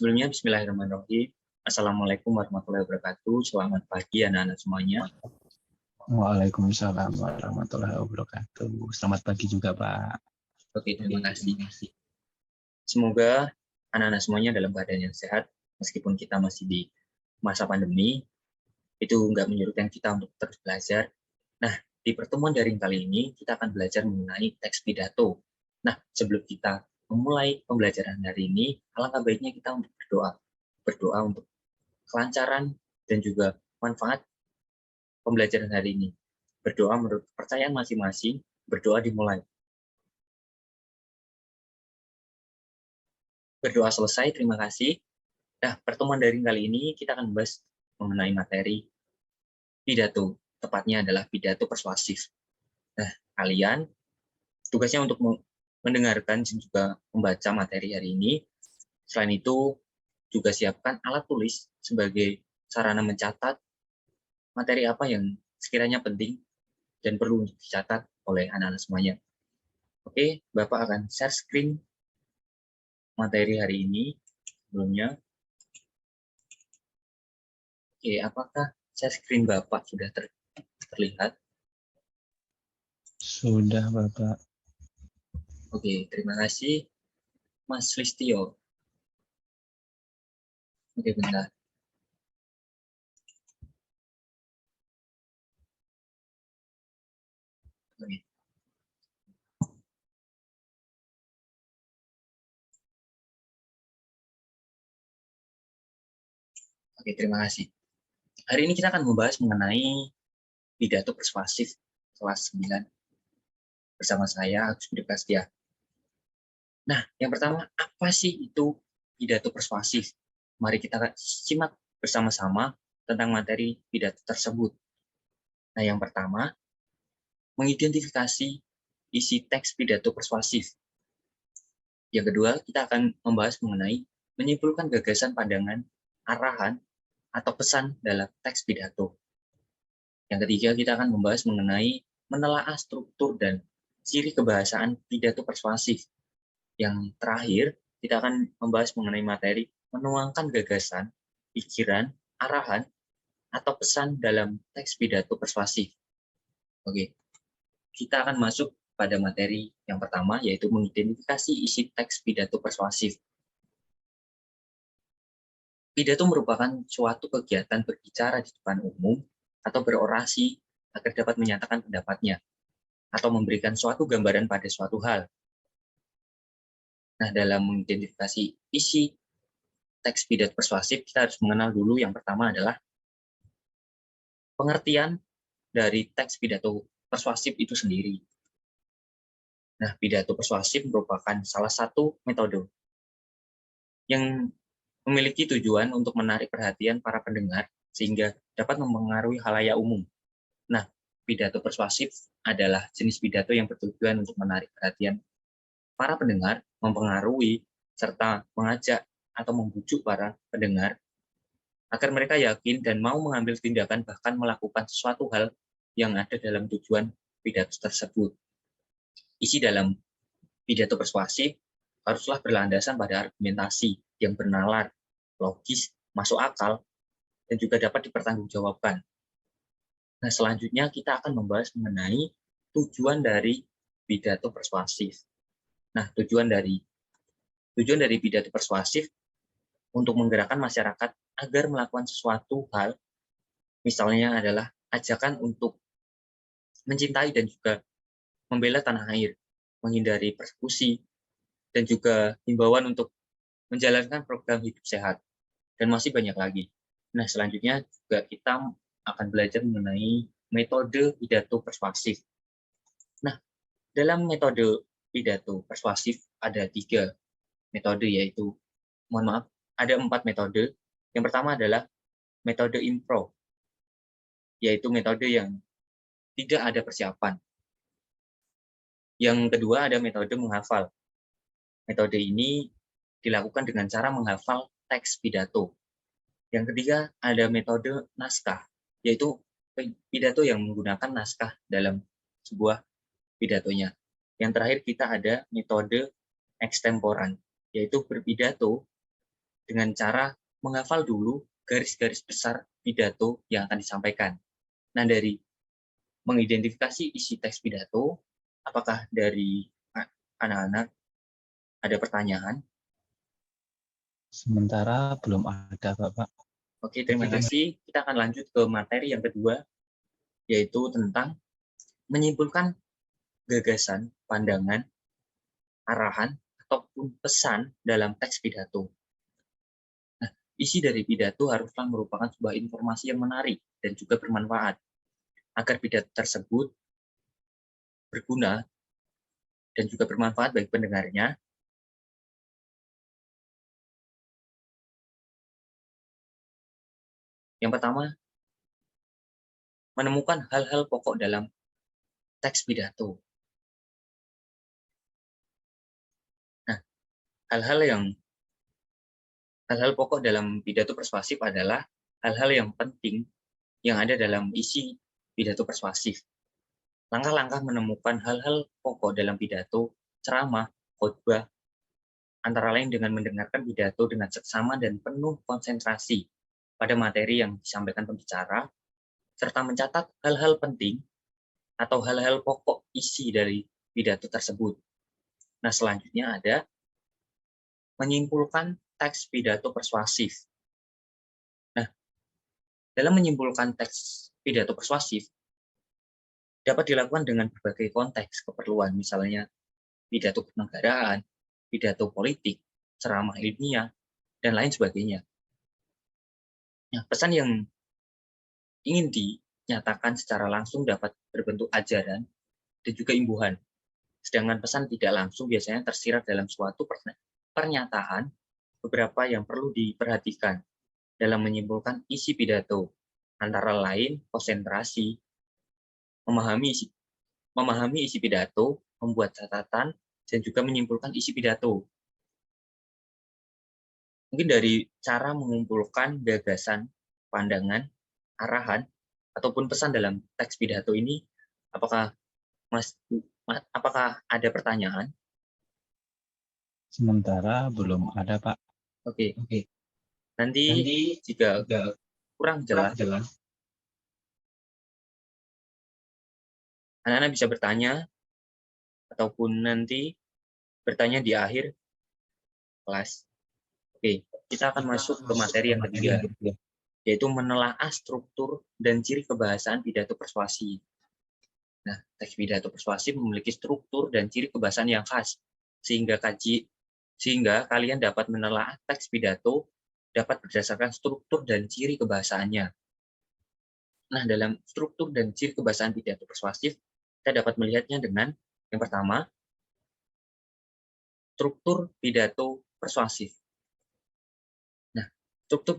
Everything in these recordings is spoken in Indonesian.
Sebelumnya, bismillahirrahmanirrahim. Assalamualaikum warahmatullahi wabarakatuh. Selamat pagi anak-anak semuanya. Waalaikumsalam warahmatullahi wabarakatuh. Selamat pagi juga, Pak. Oke, terima kasih. Semoga anak-anak semuanya dalam keadaan yang sehat, meskipun kita masih di masa pandemi, itu nggak menyurutkan kita untuk terus belajar. Nah, di pertemuan daring kali ini, kita akan belajar mengenai teks pidato. Nah, sebelum kita memulai pembelajaran hari ini, alangkah baiknya kita untuk berdoa. Berdoa untuk kelancaran dan juga manfaat pembelajaran hari ini. Berdoa menurut kepercayaan masing-masing, berdoa dimulai. Berdoa selesai, terima kasih. Nah, pertemuan daring kali ini kita akan membahas mengenai materi pidato. Tepatnya adalah pidato persuasif. Nah, kalian tugasnya untuk mendengarkan dan juga membaca materi hari ini. Selain itu, juga siapkan alat tulis sebagai sarana mencatat materi apa yang sekiranya penting dan perlu dicatat oleh anak-anak semuanya. Oke, Bapak akan share screen materi hari ini sebelumnya. Oke, apakah share screen Bapak sudah terlihat? Sudah, Bapak. Oke, terima kasih, Mas Listio. Oke, bentar. Oke. Oke, terima kasih. Hari ini kita akan membahas mengenai pidato persuasif kelas 9 bersama saya, Agus Budi Prasetya. Nah, yang pertama, apa sih itu pidato persuasif? Mari kita simak bersama-sama tentang materi pidato tersebut. Nah, yang pertama, mengidentifikasi isi teks pidato persuasif. Yang kedua, kita akan membahas mengenai menyimpulkan gagasan, pandangan, arahan, atau pesan dalam teks pidato. Yang ketiga, kita akan membahas mengenai menelaah struktur dan ciri kebahasaan pidato persuasif. Yang terakhir, kita akan membahas mengenai materi menuangkan gagasan, pikiran, arahan, atau pesan dalam teks pidato persuasif. Oke, kita akan masuk pada materi yang pertama, yaitu mengidentifikasi isi teks pidato persuasif. Pidato merupakan suatu kegiatan berbicara di depan umum atau berorasi agar dapat menyatakan pendapatnya atau memberikan suatu gambaran pada suatu hal. Nah, dalam mengidentifikasi isi teks pidato persuasif, kita harus mengenal dulu yang pertama adalah pengertian dari teks pidato persuasif itu sendiri. Nah, pidato persuasif merupakan salah satu metode yang memiliki tujuan untuk menarik perhatian para pendengar sehingga dapat mempengaruhi khalayak umum. Nah, pidato persuasif adalah jenis pidato yang bertujuan untuk menarik perhatian para pendengar, mempengaruhi, serta mengajak atau membujuk para pendengar agar mereka yakin dan mau mengambil tindakan bahkan melakukan sesuatu hal yang ada dalam tujuan pidato tersebut. Isi dalam pidato persuasif haruslah berlandasan pada argumentasi yang bernalar, logis, masuk akal, dan juga dapat dipertanggungjawabkan. Nah, selanjutnya kita akan membahas mengenai tujuan dari pidato persuasif. Nah, tujuan dari pidato persuasif untuk menggerakkan masyarakat agar melakukan sesuatu hal, misalnya adalah ajakan untuk mencintai dan juga membela tanah air, menghindari persekusi, dan juga himbauan untuk menjalankan program hidup sehat, dan masih banyak lagi. Nah, selanjutnya juga kita akan belajar mengenai metode pidato persuasif. Nah, dalam metode pidato persuasif ada 3 metode, yaitu, ada 4 metode. Yang pertama adalah metode improv, yaitu metode yang tidak ada persiapan. Yang kedua ada metode menghafal. Metode ini dilakukan dengan cara menghafal teks pidato. Yang ketiga ada metode naskah, yaitu pidato yang menggunakan naskah dalam sebuah pidatonya. Yang terakhir kita ada metode ekstemporan, yaitu berpidato dengan cara menghafal dulu garis-garis besar pidato yang akan disampaikan. Nah, dari mengidentifikasi isi teks pidato, apakah dari anak-anak ada pertanyaan? Sementara belum ada, Bapak. Oke, terima kasih. Kita akan lanjut ke materi yang kedua, yaitu tentang menyimpulkan gagasan, pandangan, arahan, ataupun pesan dalam teks pidato. Nah, isi dari pidato haruslah merupakan sebuah informasi yang menarik dan juga bermanfaat, agar pidato tersebut berguna dan juga bermanfaat bagi pendengarnya. Yang pertama, menemukan hal-hal pokok dalam teks pidato. Nah, hal-hal pokok dalam pidato persuasif adalah hal-hal yang penting yang ada dalam isi pidato persuasif. Langkah-langkah menemukan hal-hal pokok dalam pidato, ceramah, khotbah, antara lain dengan mendengarkan pidato dengan seksama dan penuh konsentrasi pada materi yang disampaikan pembicara, serta mencatat hal-hal penting atau hal-hal pokok isi dari pidato tersebut. Nah, selanjutnya ada menyimpulkan teks pidato persuasif. Nah, dalam menyimpulkan teks pidato persuasif dapat dilakukan dengan berbagai konteks keperluan, misalnya pidato kenegaraan, pidato politik, ceramah ilmiah, dan lain sebagainya. Nah, pesan yang ingin dinyatakan secara langsung dapat berbentuk ajaran dan juga imbuhan. Sedangkan pesan tidak langsung biasanya tersirat dalam suatu pernyataan beberapa yang perlu diperhatikan dalam menyimpulkan isi pidato, antara lain konsentrasi, memahami isi pidato, membuat catatan, dan juga menyimpulkan isi pidato. Mungkin dari cara mengumpulkan gagasan, pandangan, arahan, ataupun pesan dalam teks pidato ini, apakah ada pertanyaan? Sementara belum ada, Pak. Oke. Nanti jika kurang jelas, anak-anak bisa bertanya, ataupun nanti bertanya di akhir kelas. Oke, kita akan masuk ke materi yang ketiga, yaitu menelaah struktur dan ciri kebahasaan pidato persuasi. Nah, teks pidato persuasif memiliki struktur dan ciri kebahasaan yang khas, sehingga kalian dapat menelaah teks pidato dapat berdasarkan struktur dan ciri kebahasaannya. Nah, dalam struktur dan ciri kebahasaan pidato persuasif, kita dapat melihatnya dengan yang pertama, struktur pidato persuasif. Nah, struktur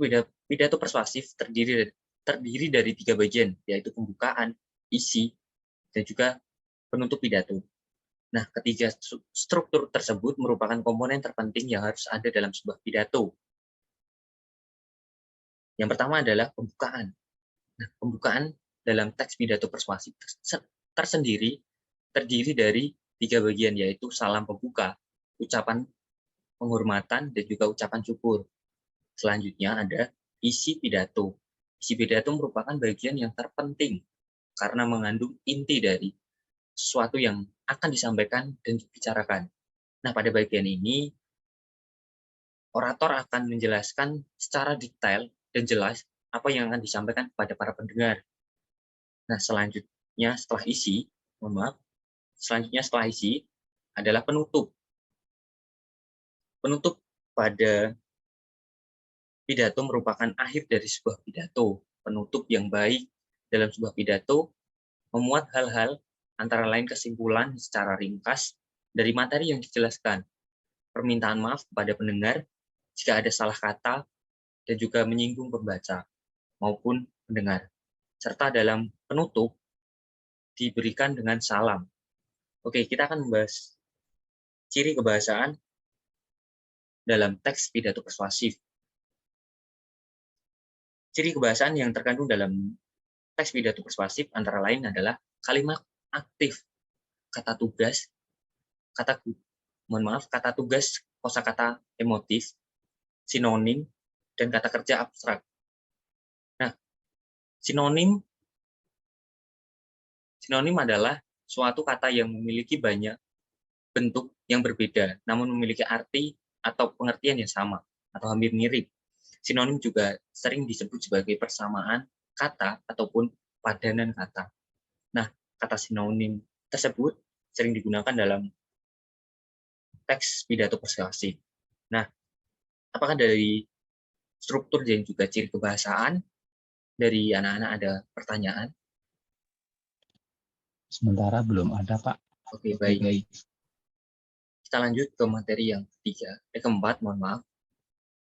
pidato persuasif terdiri dari 3 bagian, yaitu pembukaan, isi, dan juga penutup pidato. Nah, ketiga struktur tersebut merupakan komponen terpenting yang harus ada dalam sebuah pidato. Yang pertama adalah pembukaan. Nah, pembukaan dalam teks pidato persuasif tersendiri terdiri dari 3 bagian, yaitu salam pembuka, ucapan penghormatan, dan juga ucapan syukur. Selanjutnya ada isi pidato. Isi pidato merupakan bagian yang terpenting karena mengandung inti dari sesuatu yang akan disampaikan dan dibicarakan. Nah, pada bagian ini, orator akan menjelaskan secara detail dan jelas apa yang akan disampaikan kepada para pendengar. Nah, selanjutnya setelah isi adalah penutup. Penutup pada pidato merupakan akhir dari sebuah pidato. Penutup yang baik dalam sebuah pidato memuat hal-hal antara lain kesimpulan secara ringkas dari materi yang dijelaskan, permintaan maaf kepada pendengar jika ada salah kata dan juga menyinggung pembaca maupun pendengar. Serta dalam penutup diberikan dengan salam. Oke, kita akan membahas ciri kebahasaan dalam teks pidato persuasif. Ciri kebahasaan yang terkandung dalam teks pidato persuasif antara lain adalah kalimat aktif, kata tugas, kosakata emotif, sinonim, dan kata kerja abstrak. Nah, sinonim adalah suatu kata yang memiliki banyak bentuk yang berbeda, namun memiliki arti atau pengertian yang sama atau hampir mirip. Sinonim juga sering disebut sebagai persamaan kata ataupun padanan kata. Nah, kata sinonim tersebut sering digunakan dalam teks pidato persuasif. Nah, apakah dari struktur dan juga ciri kebahasaan dari anak-anak ada pertanyaan? Sementara belum ada, Pak. Oke, baik. Kita lanjut ke materi yang keempat, mohon maaf.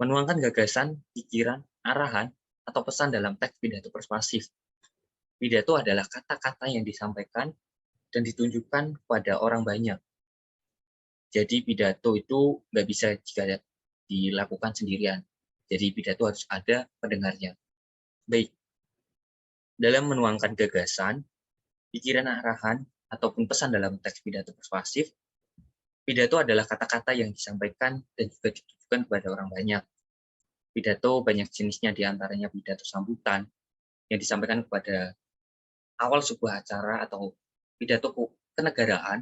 Menuangkan gagasan, pikiran, arahan, atau pesan dalam teks pidato persuasif. Pidato adalah kata-kata yang disampaikan dan ditunjukkan kepada orang banyak. Jadi pidato itu nggak bisa jika dilakukan sendirian. Jadi pidato harus ada pendengarnya. Baik, dalam menuangkan gagasan, pikiran, arahan, ataupun pesan dalam teks pidato persuasif, pidato adalah kata-kata yang disampaikan dan juga ditujukan kepada orang banyak. Pidato banyak jenisnya, diantaranya pidato sambutan yang disampaikan kepada awal sebuah acara atau pidato kenegaraan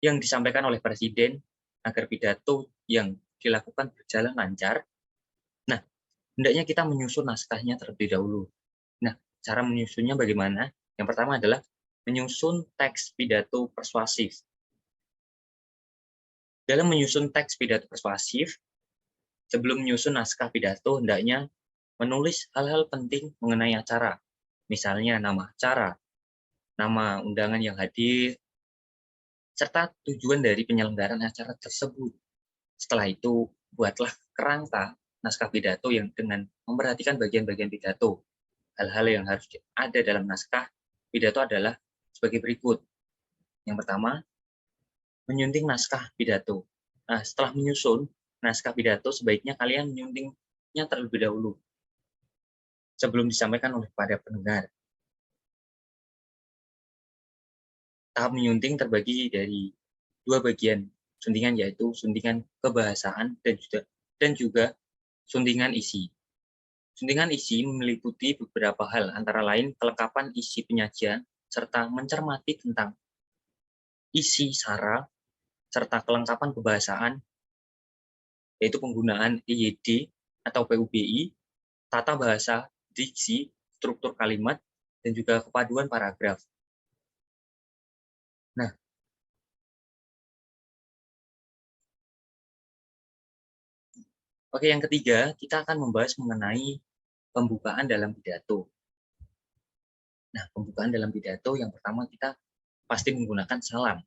yang disampaikan oleh presiden agar pidato yang dilakukan berjalan lancar. Nah, hendaknya kita menyusun naskahnya terlebih dahulu. Nah, cara menyusunnya bagaimana? Yang pertama adalah menyusun teks pidato persuasif. Dalam menyusun teks pidato persuasif, sebelum menyusun naskah pidato, hendaknya menulis hal-hal penting mengenai acara. Misalnya nama acara, nama undangan yang hadir, serta tujuan dari penyelenggaraan acara tersebut. Setelah itu, buatlah kerangka naskah pidato yang dengan memperhatikan bagian-bagian pidato. Hal-hal yang harus ada dalam naskah pidato adalah sebagai berikut. Yang pertama, menyunting naskah pidato. Nah, setelah menyusun naskah pidato, sebaiknya kalian menyuntingnya terlebih dahulu sebelum disampaikan oleh para pendengar. Tahap menyunting terbagi dari dua bagian suntingan, yaitu suntingan kebahasaan dan juga suntingan isi. Suntingan isi meliputi beberapa hal, antara lain kelengkapan isi penyajian, serta mencermati tentang isi sara, serta kelengkapan kebahasaan, yaitu penggunaan EYD atau PUBI, tata bahasa, diksi, struktur kalimat, dan juga kepaduan paragraf. Nah, oke, yang ketiga, kita akan membahas mengenai pembukaan dalam pidato. Nah, pembukaan dalam pidato yang pertama kita pasti menggunakan salam.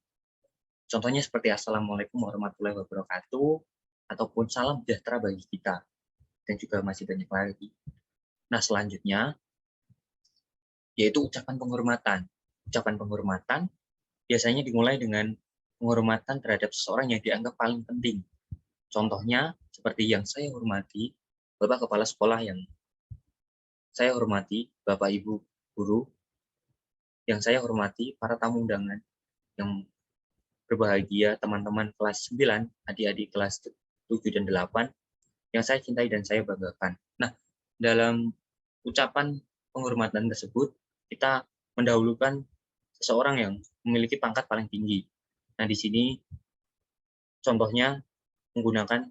Contohnya seperti Assalamualaikum warahmatullahi wabarakatuh, ataupun salam sejahtera bagi kita, dan juga masih banyak lagi. Nah, selanjutnya, yaitu ucapan penghormatan. Ucapan penghormatan biasanya dimulai dengan penghormatan terhadap seseorang yang dianggap paling penting. Contohnya, seperti yang saya hormati, Bapak Kepala Sekolah yang saya hormati, Bapak Ibu Guru, yang saya hormati, para tamu undangan yang berbahagia, teman-teman kelas 9, adik-adik kelas 7 dan 8, yang saya cintai dan saya banggakan. Nah, dalam ucapan penghormatan tersebut, kita mendahulukan seseorang yang memiliki pangkat paling tinggi. Nah, di sini contohnya menggunakan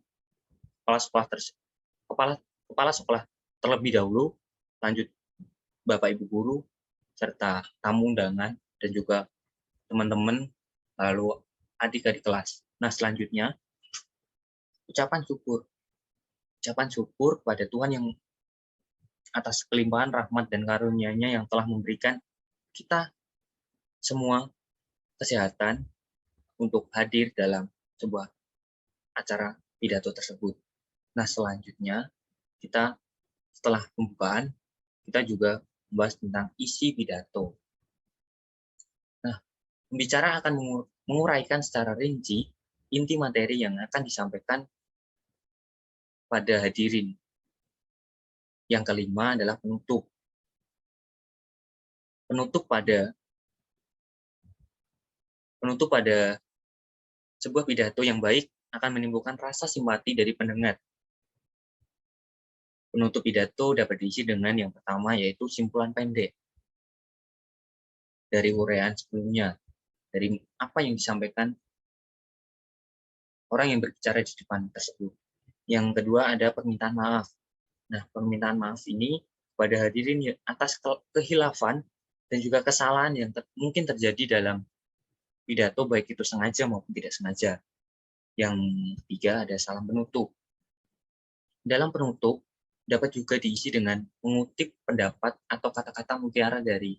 kepala sekolah terlebih dahulu, lanjut Bapak Ibu guru, serta tamu undangan, dan juga teman-teman, lalu adik-adik kelas. Nah, selanjutnya, ucapan syukur. Ucapan syukur kepada Tuhan yang atas kelimpahan rahmat dan karunia-Nya yang telah memberikan kita semua kesehatan untuk hadir dalam sebuah acara pidato tersebut. Nah, selanjutnya, kita setelah pembukaan, kita juga membahas tentang isi pidato. Nah, pembicara akan menguraikan secara rinci inti materi yang akan disampaikan pada hadirin. Yang kelima adalah penutup. Penutup pada sebuah pidato yang baik akan menimbulkan rasa simpati dari pendengar. Penutup pidato dapat diisi dengan yang pertama, yaitu simpulan pendek dari uraian sebelumnya, dari apa yang disampaikan orang yang berbicara di depan tersebut. Yang kedua ada permintaan maaf. Nah, permintaan maaf ini kepada hadirin atas kehilafan dan juga kesalahan yang mungkin terjadi dalam pidato, baik itu sengaja maupun tidak sengaja. Yang ketiga ada salam penutup. Dalam penutup dapat juga diisi dengan mengutip pendapat atau kata-kata mutiara dari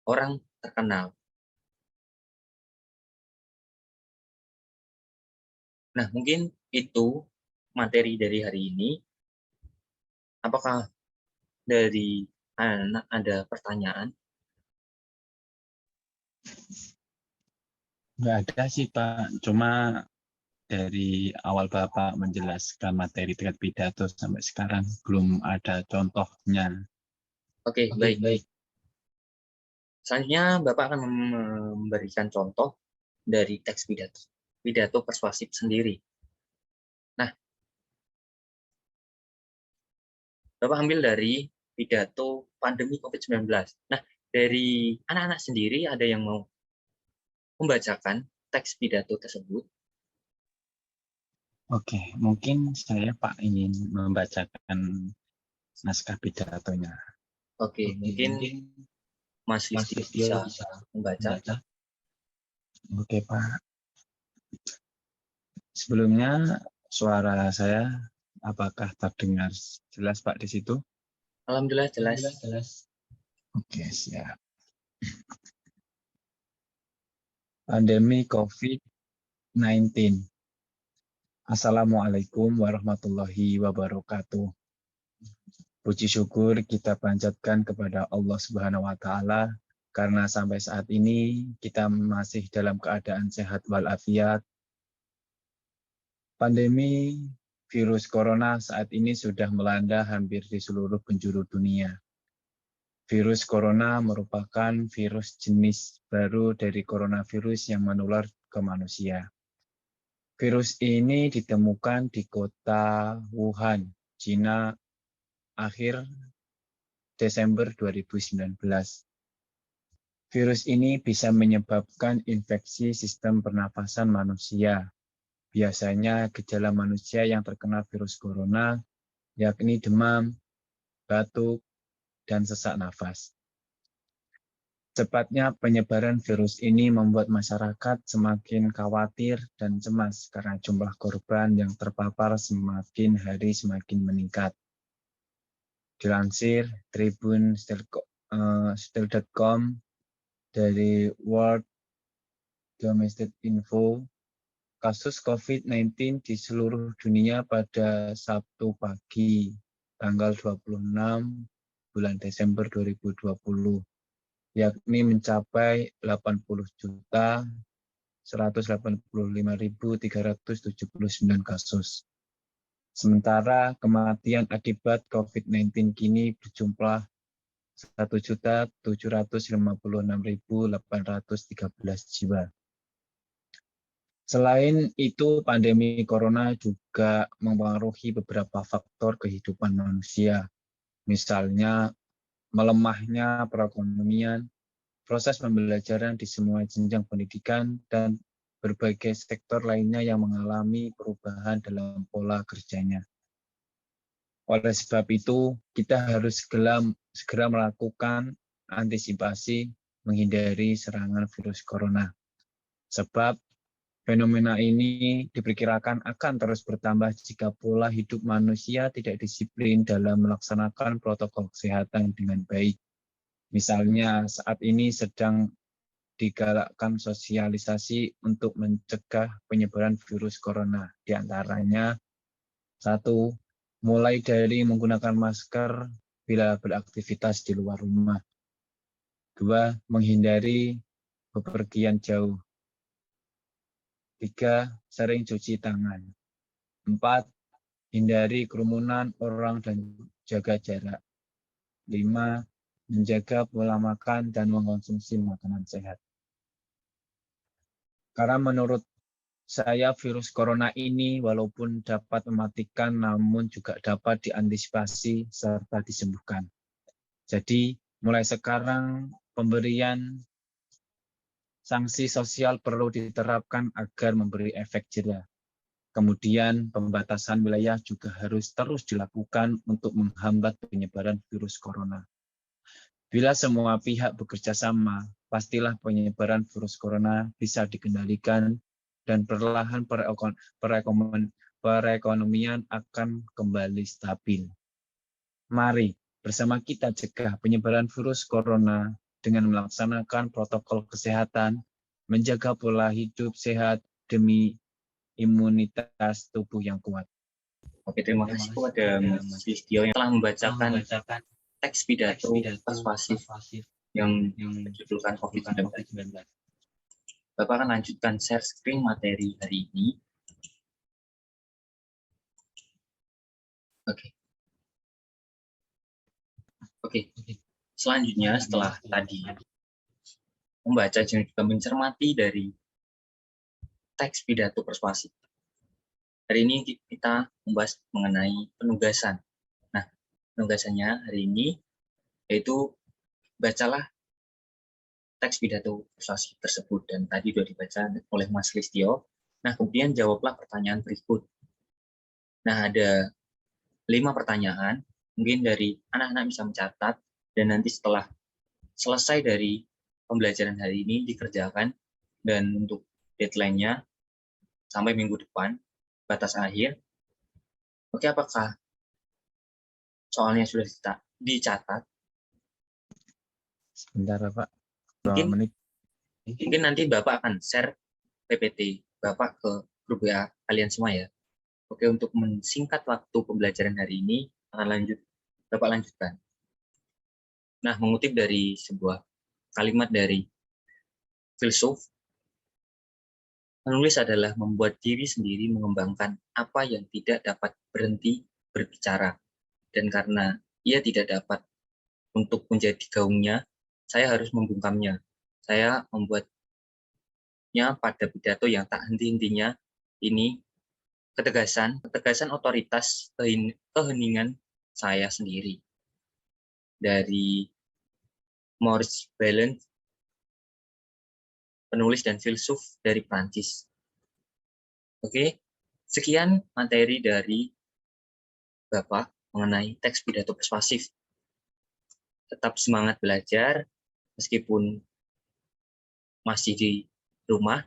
orang terkenal. Nah, mungkin itu materi dari hari ini. Apakah dari anak ada pertanyaan? Nggak ada sih Pak, cuma dari awal Bapak menjelaskan materi tingkat pidato sampai sekarang belum ada contohnya. Oke, baik. Selanjutnya Bapak akan memberikan contoh dari teks pidato persuasif sendiri. Nah, Bapak ambil dari pidato pandemi COVID-19. Nah, dari anak-anak sendiri ada yang mau membacakan teks pidato tersebut? Oke, mungkin saya Pak ingin membacakan naskah pidatonya. Oke, mungkin Mas Listio bisa membaca. Oke Pak. Sebelumnya suara saya apakah terdengar jelas Pak di situ? Alhamdulillah jelas. Oke, siap. Pandemi COVID-19. Assalamualaikum warahmatullahi wabarakatuh. Puji syukur kita panjatkan kepada Allah Subhanahu wa taala karena sampai saat ini kita masih dalam keadaan sehat walafiat. Pandemi virus corona saat ini sudah melanda hampir di seluruh penjuru dunia. Virus corona merupakan virus jenis baru dari coronavirus yang menular ke manusia. Virus ini ditemukan di kota Wuhan, Cina, akhir Desember 2019. Virus ini bisa menyebabkan infeksi sistem pernafasan manusia. Biasanya gejala manusia yang terkena virus corona yakni demam, batuk, dan sesak nafas. Cepatnya penyebaran virus ini membuat masyarakat semakin khawatir dan cemas karena jumlah korban yang terpapar semakin hari semakin meningkat. Dilansir tribunsteel.com dari World Domestic Info, kasus COVID-19 di seluruh dunia pada Sabtu pagi, tanggal 26 bulan Desember 2020, yakni mencapai 80.185.379 kasus. Sementara kematian akibat COVID-19 kini berjumlah 1.756.813 jiwa. Selain itu, pandemi corona juga mempengaruhi beberapa faktor kehidupan manusia, misalnya melemahnya perekonomian, proses pembelajaran di semua jenjang pendidikan, dan berbagai sektor lainnya yang mengalami perubahan dalam pola kerjanya. Oleh sebab itu, kita harus segera melakukan antisipasi menghindari serangan virus corona. Sebab fenomena ini diperkirakan akan terus bertambah jika pola hidup manusia tidak disiplin dalam melaksanakan protokol kesehatan dengan baik. Misalnya saat ini sedang digalakkan sosialisasi untuk mencegah penyebaran virus corona. Di antaranya, 1. Mulai dari menggunakan masker bila beraktivitas di luar rumah. 2. Menghindari bepergian jauh. 3. Sering cuci tangan. 4. Hindari kerumunan orang dan jaga jarak. 5. Menjaga pola makan dan mengkonsumsi makanan sehat. Karena menurut saya virus corona ini walaupun dapat mematikan, namun juga dapat diantisipasi serta disembuhkan. Jadi, mulai sekarang pemberian sanksi sosial perlu diterapkan agar memberi efek jera. Kemudian, pembatasan wilayah juga harus terus dilakukan untuk menghambat penyebaran virus corona. Bila semua pihak bekerja sama, pastilah penyebaran virus corona bisa dikendalikan dan perlahan perekonomian akan kembali stabil. Mari bersama kita cegah penyebaran virus corona dengan melaksanakan protokol kesehatan, menjaga pola hidup sehat demi imunitas tubuh yang kuat. Oke, terima kasih kepada Mas Listio yang telah membacakan teks pidato persuasif yang berjudulkan COVID-19. Bapak akan lanjutkan share screen materi hari ini. Oke. Selanjutnya setelah tadi membaca dan juga mencermati dari teks pidato persuasif, hari ini kita membahas mengenai penugasan. Nah, penugasannya hari ini yaitu bacalah teks pidato persuasif tersebut, dan tadi sudah dibaca oleh Mas Listio. Nah, kemudian jawablah pertanyaan berikut. Nah, ada 5 pertanyaan, mungkin dari anak-anak bisa mencatat, dan nanti setelah selesai dari pembelajaran hari ini dikerjakan, dan untuk deadline-nya sampai minggu depan, batas akhir. Oke, apakah soalnya sudah dicatat? Sebentar, Pak. Mungkin nanti Bapak akan share PPT Bapak ke grup WA kalian semua ya. Oke, untuk mensingkat waktu pembelajaran hari ini, Bapak lanjutkan. Nah, mengutip dari sebuah kalimat dari filsuf, menulis adalah membuat diri sendiri mengembangkan apa yang tidak dapat berhenti berbicara. Dan karena ia tidak dapat untuk menjadi gaungnya, saya harus membungkamnya. Saya membuatnya pada pidato yang tak henti-hentinya ini ketegasan otoritas keheningan saya sendiri. Dari Maurice Balland, penulis dan filsuf dari Prancis. Oke, sekian materi dari Bapak mengenai teks pidato persuasif. Tetap semangat belajar meskipun masih di rumah.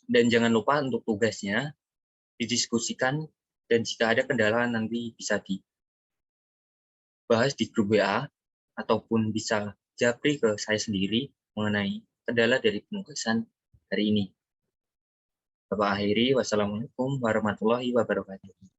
Dan jangan lupa untuk tugasnya didiskusikan, dan jika ada kendala nanti bisa dibahas di grup WA ataupun bisa japri ke saya sendiri mengenai kendala dari penugasan hari ini. Bapak akhiri, wassalamualaikum warahmatullahi wabarakatuh.